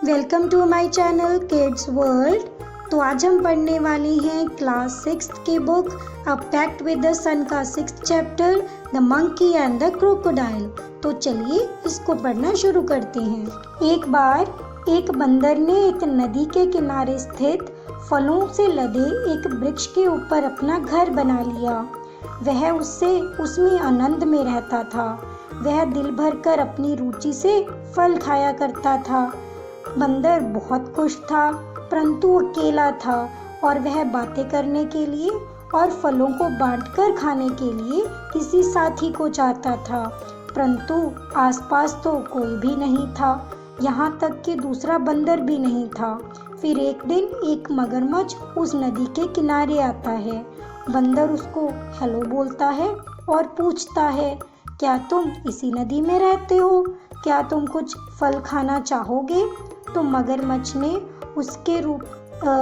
Welcome to my channel kids world. तो आज हम पढ़ने वाली हैं क्लास 6 की book a pact with the sun का 6th chapter the monkey and the crocodile. तो चलिए इसको पढ़ना शुरू करते हैं। एक बार एक बंदर ने एक नदी के किनारे स्थित फलों से लदे एक वृक्ष के ऊपर अपना घर बना लिया। वह उसमें आनंद में रहता था। वह दिल भर कर अपनी रुचि से फल खाया करता था। बंदर बहुत खुश था, परंतु अकेला था और वह बातें करने के लिए और फलों को बांटकर खाने के लिए किसी साथी को चाहता था, परंतु आसपास तो कोई भी नहीं था, यहाँ तक कि दूसरा बंदर भी नहीं था। फिर एक दिन एक मगरमच्छ उस नदी के किनारे आता है। बंदर उसको हेलो बोलता है और पूछता है, क्या तुम इसी नदी में रहते हो? क्या तुम कुछ फल खाना चाहोगे? तो मगरमच्छ ने उसके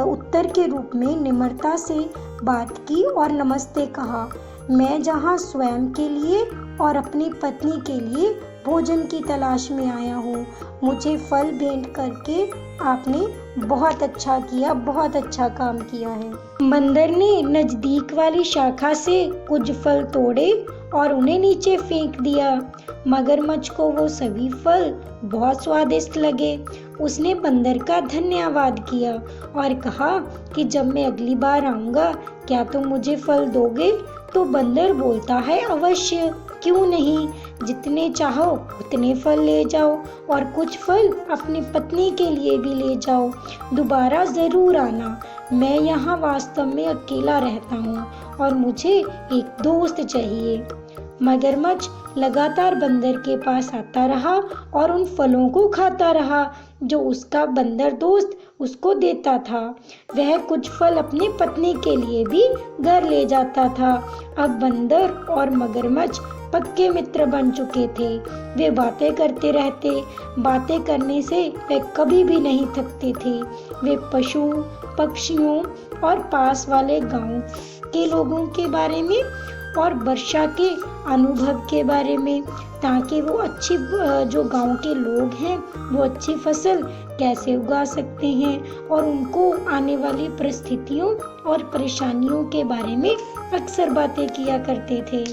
उत्तर के रूप में निम्रता से बात की और नमस्ते कहा। मैं जहाँ स्वयं के लिए और अपनी पत्नी के लिए भोजन की तलाश में आया हूँ। मुझे फल भेंट करके आपने बहुत अच्छा किया, बहुत अच्छा काम किया है। बंदर ने नजदीक वाली शाखा से कुछ फल तोड़े और उन्हें नीचे फेंक दिया। मगरमच्छ को वो सभी फल बहुत स्वादिष्ट लगे। उसने बंदर का धन्यवाद किया और कहा कि जब मैं अगली बार आऊँगा क्या तुम मुझे फल दोगे? तो बंदर बोलता है, अवश्य, क्यों नहीं, जितने चाहो उतने फल ले जाओ और कुछ फल अपनी पत्नी के लिए भी ले जाओ। दोबारा ज़रूर आना। मैं यहाँ वास्तव में अकेला रहता हूँ और मुझे एक दोस्त चाहिए। मगरमच्छ लगातार बंदर के पास आता रहा और उन फलों को खाता रहा जो उसका बंदर दोस्त उसको देता था। वह कुछ फल अपनी पत्नी के लिए भी घर ले जाता था। अब बंदर और मगरमच्छ पक्के मित्र बन चुके थे। वे बातें करते रहते। बातें करने से वे कभी भी नहीं थकते थे। वे पशु पक्षियों और पास वाले गांव के लोगों के बारे में और वर्षा के अनुभव के बारे में, ताकि वो जो गांव के लोग हैं वो अच्छी फसल कैसे उगा सकते हैं और उनको आने वाली परिस्थितियों और परेशानियों के बारे में अक्सर बातें किया करते थे।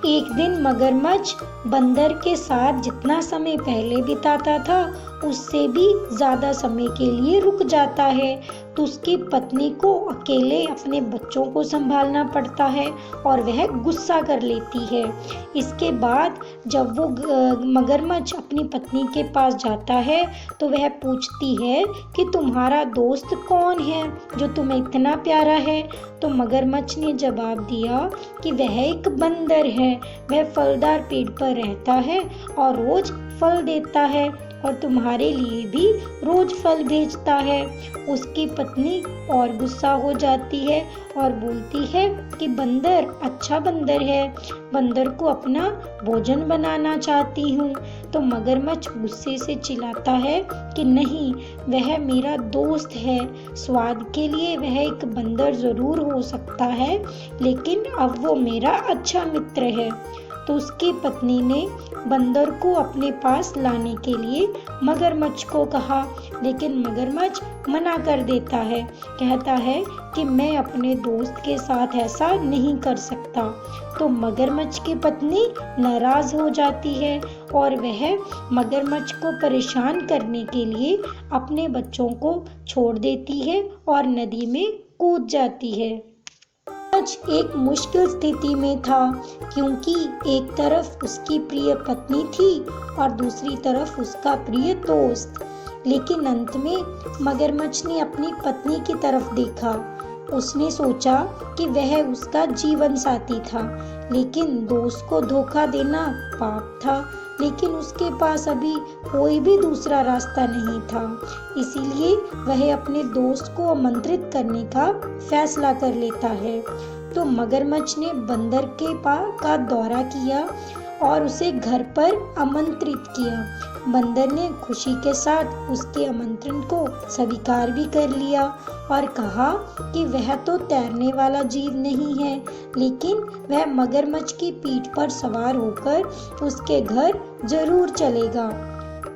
एक दिन मगरमच्छ बंदर के साथ जितना समय पहले बिताता था उससे भी ज़्यादा समय के लिए रुक जाता है, तो उसकी पत्नी को अकेले अपने बच्चों को संभालना पड़ता है और वह गुस्सा कर लेती है। इसके बाद जब वो मगरमच्छ अपनी पत्नी के पास जाता है तो वह पूछती है कि तुम्हारा दोस्त कौन है जो तुम्हें इतना प्यारा है? तो मगरमच्छ ने जवाब दिया कि वह एक बंदर है। वह फलदार पेड़ पर रहता है और रोज फल देता है और तुम्हारे लिए भी रोज फल भेजता है। उसकी पत्नी और गुस्सा हो जाती है और बोलती है कि बंदर अच्छा बंदर है, बंदर को अपना भोजन बनाना चाहती हूँ। तो मगरमच्छ गुस्से से चिल्लाता है कि नहीं, वह मेरा दोस्त है। स्वाद के लिए वह एक बंदर जरूर हो सकता है, लेकिन अब वो मेरा अच्छा मित्र है। तो उसकी पत्नी ने बंदर को अपने पास लाने के लिए मगरमच्छ को कहा, लेकिन मगरमच्छ मना कर देता है। कहता है कि मैं अपने दोस्त के साथ ऐसा नहीं कर सकता। तो मगरमच्छ की पत्नी नाराज हो जाती है और वह मगरमच्छ को परेशान करने के लिए अपने बच्चों को छोड़ देती है और नदी में कूद जाती है। मगरमच्छ एक मुश्किल स्थिति में था, क्योंकि एक तरफ उसकी प्रिय पत्नी थी और दूसरी तरफ उसका प्रिय दोस्त। लेकिन अंत में मगरमच्छ ने अपनी पत्नी की तरफ देखा। उसने सोचा कि वह उसका जीवन साथी था, लेकिन दोस्त को धोखा देना पाप था। लेकिन उसके पास अभी कोई भी दूसरा रास्ता नहीं था, इसीलिए वह अपने दोस्त को आमंत्रित करने का फैसला कर लेता है। तो मगरमच्छ ने बंदर का दौरा किया और उसे घर पर आमंत्रित किया। बंदर ने खुशी के साथ उसके आमंत्रण को स्वीकार भी कर लिया और कहा कि वह तो तैरने वाला जीव नहीं है, लेकिन वह मगरमच्छ की पीठ पर सवार होकर उसके घर जरूर चलेगा।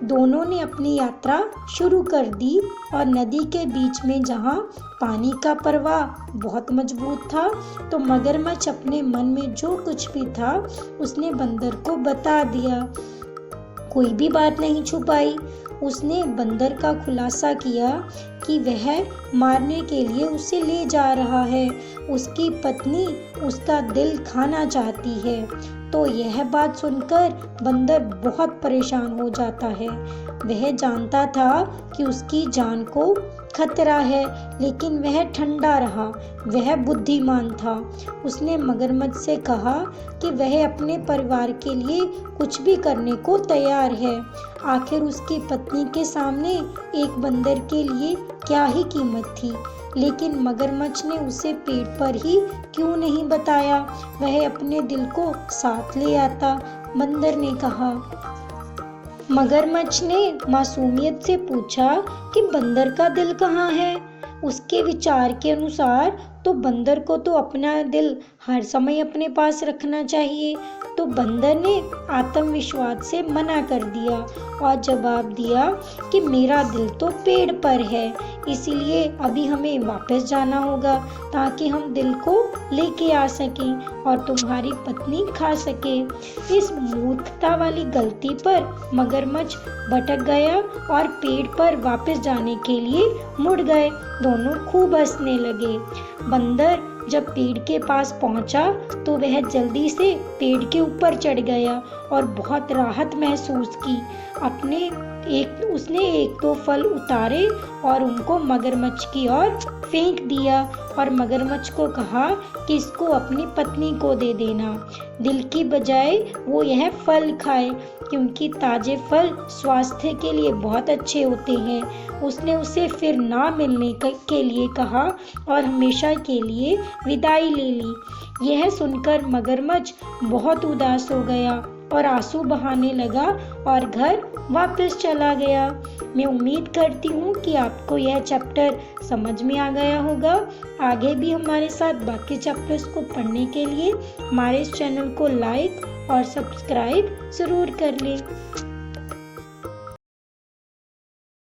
दोनों ने अपनी यात्रा शुरू कर दी और नदी के बीच में जहाँ पानी का प्रवाह बहुत मजबूत था, तो मगरमच्छ अपने मन में जो कुछ भी था उसने बंदर को बता दिया। कोई भी बात नहीं छुपाई। उसने बंदर का खुलासा किया कि वह मारने के लिए उसे ले जा रहा है। उसकी पत्नी उसका दिल खाना चाहती है। तो यह बात सुनकर बंदर बहुत परेशान हो जाता है। वह जानता था कि उसकी जान को खतरा है, लेकिन वह ठंडा रहा। वह बुद्धिमान था। उसने मगरमच्छ से कहा कि वह अपने परिवार के लिए कुछ भी करने को तैयार है। आखिर उसकी पत्नी के सामने एक बंदर के लिए क्या ही कीमत थी, लेकिन मगरमच्छ ने उसे पेड़ पर ही क्यों नहीं बताया। वह अपने दिल को साथ ले आता। बंदर ने कहा। मगरमच्छ ने मासूमियत से पूछा कि बंदर का दिल कहाँ है। उसके विचार के अनुसार तो बंदर को तो अपना दिल हर समय अपने पास रखना चाहिए। तो बंदर ने आत्मविश्वास से मना कर दिया और जवाब दिया कि मेरा दिल तो पेड़ पर है, इसीलिए अभी हमें वापस जाना होगा ताकि हम दिल को लेके आ सकें और तुम्हारी पत्नी खा सके। इस मूर्खता वाली गलती पर मगरमच्छ भटक गया और पेड़ पर वापस जाने के लिए मुड़ गए। दोनों खूब हंसने लगे। बंदर जब पेड़ के पास पहुंचा तो वह जल्दी से पेड़ के ऊपर चढ़ गया और बहुत राहत महसूस की। उसने एक दो फल उतारे और उनको मगरमच्छ की ओर फेंक दिया और मगरमच्छ को कहा कि इसको अपनी पत्नी को दे देना। दिल की बजाय वो यह फल खाए, क्योंकि ताजे फल स्वास्थ्य के लिए बहुत अच्छे होते हैं। उसने उसे फिर ना मिलने के लिए कहा और हमेशा के लिए विदाई ले ली। यह सुनकर मगरमच्छ बहुत उदास हो गया और आंसू बहाने लगा और घर वापस चला गया। मैं उम्मीद करती हूँ कि आपको यह चैप्टर समझ में आ गया होगा। आगे भी हमारे साथ बाकी चैप्टर्स को पढ़ने के लिए हमारे इस चैनल को लाइक और सब्सक्राइब ज़रूर कर लें।